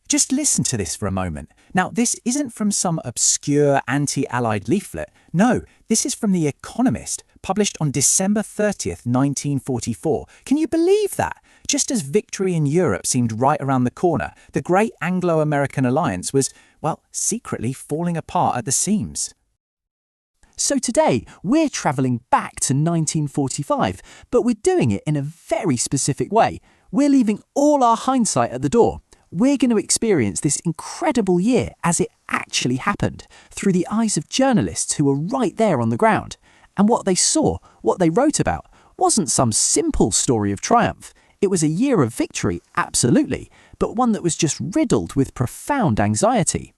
Just listen to this for a moment. Now, this isn't from some obscure anti-Allied leaflet. No, this is from The Economist, published on December 30th, 1944. Can you believe that? Just as victory in Europe seemed right around the corner, the great Anglo-American alliance was, well, secretly falling apart at the seams. So today, we're travelling back to 1945, but we're doing it in a very specific way. We're leaving all our hindsight at the door. We're going to experience this incredible year as it actually happened, through the eyes of journalists who were right there on the ground. And what they saw, what they wrote about, wasn't some simple story of triumph. It was a year of victory, absolutely, but one that was just riddled with profound anxiety.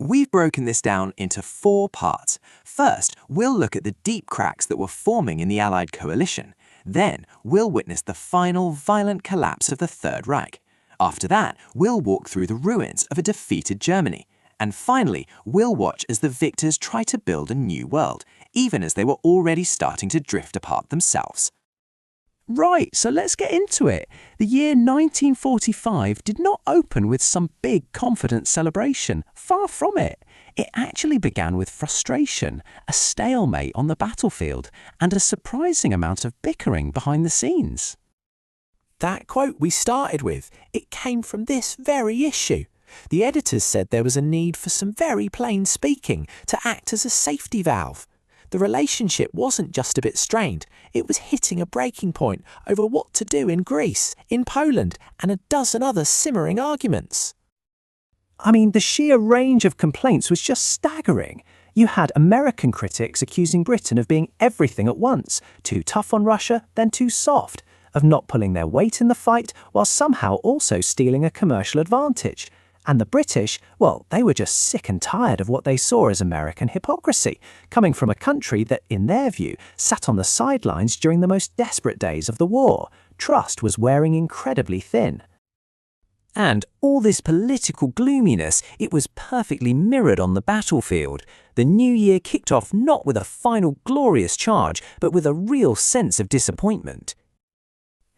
We've broken this down into 4 parts. First, we'll look at the deep cracks that were forming in the Allied coalition. Then, we'll witness the final violent collapse of the Third Reich. After that, we'll walk through the ruins of a defeated Germany. And finally, we'll watch as the victors try to build a new world, even as they were already starting to drift apart themselves. Right, so let's get into it. The year 1945 did not open with some big confident celebration. Far from it. It actually began with frustration, a stalemate on the battlefield, and a surprising amount of bickering behind the scenes. That quote we started with, it came from this very issue. The editors said there was a need for some very plain speaking to act as a safety valve. The relationship wasn't just a bit strained, it was hitting a breaking point over what to do in Greece, in Poland, and a dozen other simmering arguments. I mean, the sheer range of complaints was just staggering. You had American critics accusing Britain of being everything at once, too tough on Russia, then too soft, of not pulling their weight in the fight while somehow also stealing a commercial advantage. And the British, well, they were just sick and tired of what they saw as American hypocrisy, coming from a country that, in their view, sat on the sidelines during the most desperate days of the war. Trust was wearing incredibly thin. And all this political gloominess, it was perfectly mirrored on the battlefield. The new year kicked off not with a final glorious charge, but with a real sense of disappointment.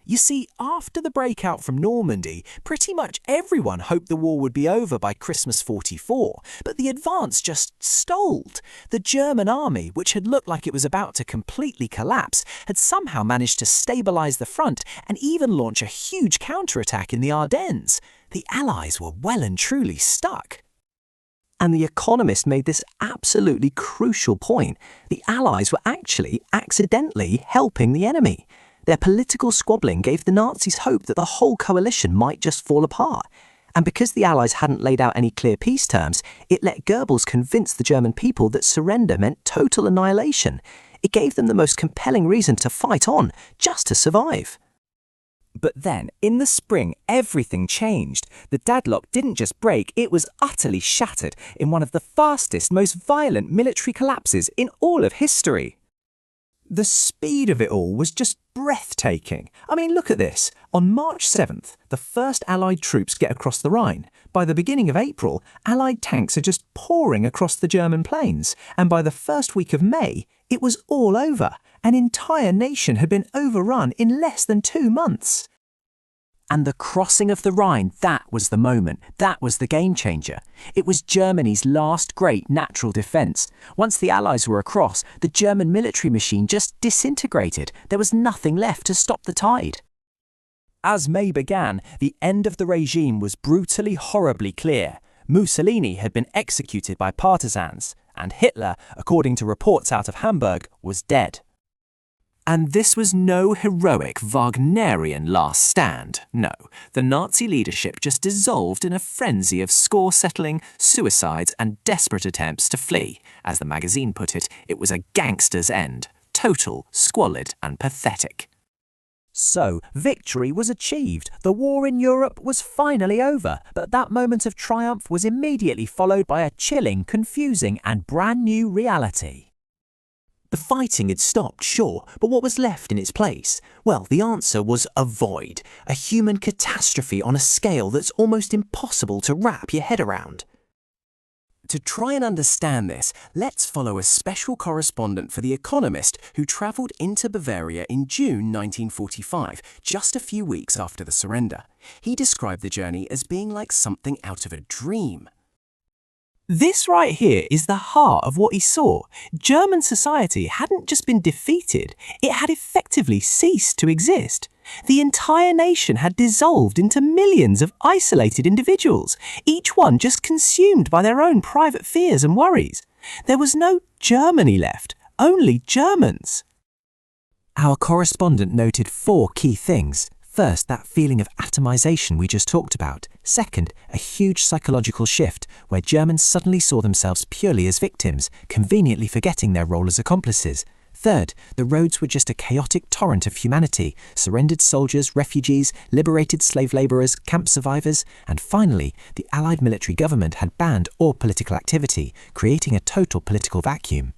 You see, after the breakout from Normandy, pretty much everyone hoped the war would be over by Christmas 44, but the advance just stalled. The German army, which had looked like it was about to completely collapse, had somehow managed to stabilise the front and even launch a huge counterattack in the Ardennes. The Allies were well and truly stuck. And The Economist made this absolutely crucial point. The Allies were actually accidentally helping the enemy. Their political squabbling gave the Nazis hope that the whole coalition might just fall apart. And because the Allies hadn't laid out any clear peace terms, it let Goebbels convince the German people that surrender meant total annihilation. It gave them the most compelling reason to fight on, just to survive. But then, in the spring, everything changed. The deadlock didn't just break, it was utterly shattered in one of the fastest, most violent military collapses in all of history. The speed of it all was just breathtaking. I mean, look at this. On March 7th, the first Allied troops get across the Rhine. By the beginning of April, Allied tanks are just pouring across the German plains. And by the first week of May, it was all over. An entire nation had been overrun in less than 2 months. And the crossing of the Rhine, that was the moment. That was the game changer. It was Germany's last great natural defence. Once the Allies were across, the German military machine just disintegrated. There was nothing left to stop the tide. As May began, the end of the regime was brutally, horribly clear. Mussolini had been executed by partisans, and Hitler, according to reports out of Hamburg, was dead. And this was no heroic Wagnerian last stand. No, the Nazi leadership just dissolved in a frenzy of score-settling, suicides and desperate attempts to flee. As the magazine put it, it was a gangster's end. Total, squalid and pathetic. So, victory was achieved. The war in Europe was finally over. But that moment of triumph was immediately followed by a chilling, confusing and brand new reality. The fighting had stopped, sure, but what was left in its place? Well, the answer was a void, a human catastrophe on a scale that's almost impossible to wrap your head around. To try and understand this, let's follow a special correspondent for The Economist who travelled into Bavaria in June 1945, just a few weeks after the surrender. He described the journey as being like something out of a dream. This right here is the heart of what he saw. German society hadn't just been defeated, it had effectively ceased to exist. The entire nation had dissolved into millions of isolated individuals, each one just consumed by their own private fears and worries. There was no Germany left, only Germans. Our correspondent noted 4 key things. First, that feeling of atomization we just talked about. Second, a huge psychological shift where Germans suddenly saw themselves purely as victims, conveniently forgetting their role as accomplices. Third, the roads were just a chaotic torrent of humanity, surrendered soldiers, refugees, liberated slave labourers, camp survivors, and finally, the Allied military government had banned all political activity, creating a total political vacuum.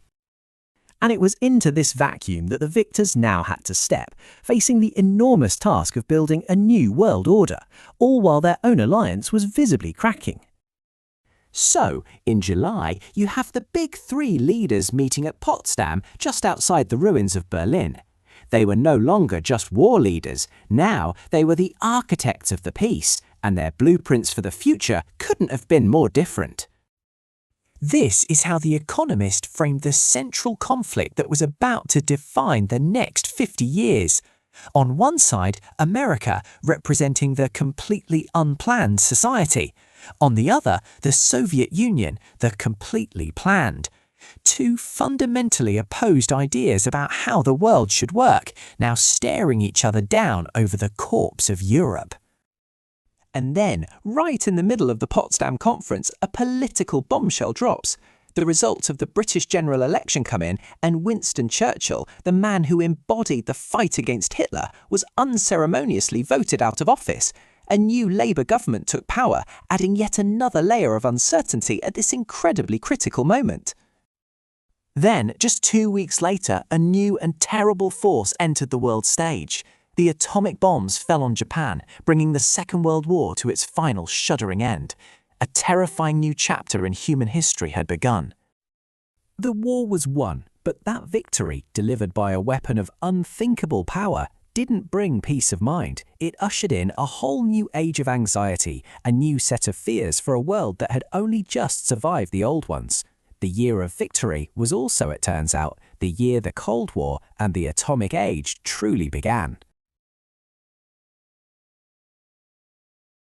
And it was into this vacuum that the victors now had to step, facing the enormous task of building a new world order, all while their own alliance was visibly cracking. So, in July, you have the big 3 leaders meeting at Potsdam, just outside the ruins of Berlin. They were no longer just war leaders, now they were the architects of the peace, and their blueprints for the future couldn't have been more different. This is how The Economist framed the central conflict that was about to define the next 50 years. On one side, America, representing the completely unplanned society. On the other, the Soviet Union, the completely planned. 2 fundamentally opposed ideas about how the world should work, now staring each other down over the corpse of Europe. And then, right in the middle of the Potsdam Conference, a political bombshell drops. The results of the British general election come in, and Winston Churchill, the man who embodied the fight against Hitler, was unceremoniously voted out of office. A new Labour government took power, adding yet another layer of uncertainty at this incredibly critical moment. Then, just 2 weeks later, a new and terrible force entered the world stage. The atomic bombs fell on Japan, bringing the Second World War to its final shuddering end. A terrifying new chapter in human history had begun. The war was won, but that victory, delivered by a weapon of unthinkable power, didn't bring peace of mind. It ushered in a whole new age of anxiety, a new set of fears for a world that had only just survived the old ones. The year of victory was also, it turns out, the year the Cold War and the atomic age truly began.